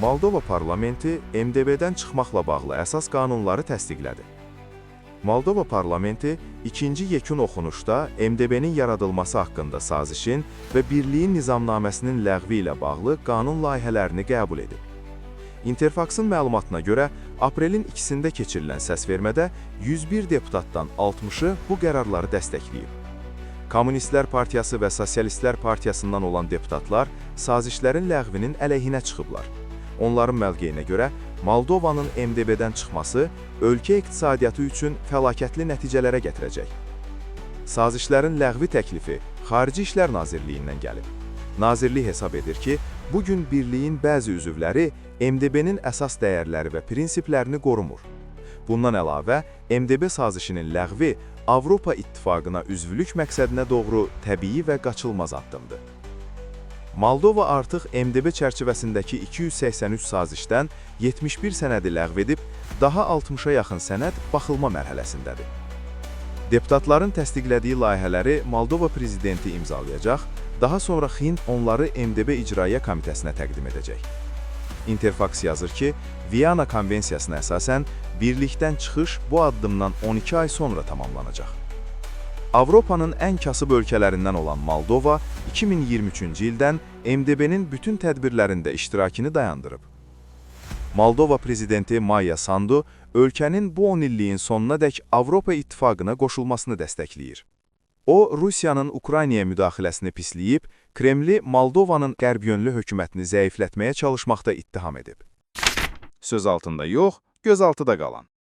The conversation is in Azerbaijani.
Moldova parlamenti MDB-dən çıxmaqla bağlı əsas qanunları təsdiqlədi. Moldova parlamenti ikinci yekun oxunuşda MDB-nin yaradılması haqqında sazişin və birliyin nizamnaməsinin ləğvi ilə bağlı qanun layihələrini qəbul edib. Interfaxın məlumatına görə, aprelin 2-sində keçirilən səsvermədə 101 deputatdan 60-ı bu qərarları dəstəkləyib. Kommunistlər Partiyası və Sosialistlər Partiyasından olan deputatlar sazişlərin ləğvinin əleyhinə çıxıblar. Onların mövqeyinə görə, Moldovanın MDB-dən çıxması ölkə iqtisadiyyatı üçün fəlakətli nəticələrə gətirəcək. Sazişlərin ləğvi təklifi Xarici İşlər Nazirliyindən gəlib. Nazirlik hesab edir ki, bugün birliyin bəzi üzvləri MDB-nin əsas dəyərləri və prinsiplərini qorumur. Bundan əlavə, MDB sazişinin ləğvi Avropa İttifaqına üzvlük məqsədinə doğru təbii və qaçılmaz addımdır. Moldova artıq MDB çərçivəsindəki 283 sazişdən 71 sənədi ləğv edib, daha 60-a yaxın sənəd baxılma mərhələsindədir. Deputatların təsdiqlədiyi layihələri Moldova prezidenti imzalayacaq, daha sonra Hind onları MDB İcraiyyə Komitəsinə təqdim edəcək. Interfax yazır ki, Viyana Konvensiyasına əsasən birlikdən çıxış bu addımdan 12 ay sonra tamamlanacaq. Avropanın ən kasıb ölkələrindən olan Moldova 2023-cü ildən MDB-nin bütün tədbirlərində iştirakını dayandırıb. Moldova prezidenti Maya Sandu ölkənin bu 10 illiyin sonunadək Avropa İttifaqına qoşulmasını dəstəkləyir. O, Rusiyanın Ukraynaya müdaxiləsini pisləyib, Kremli Moldovanın qərbyönlü hökumətini zəiflətməyə çalışmaqda ittiham edib. Söz altında yox, göz altıda qalan.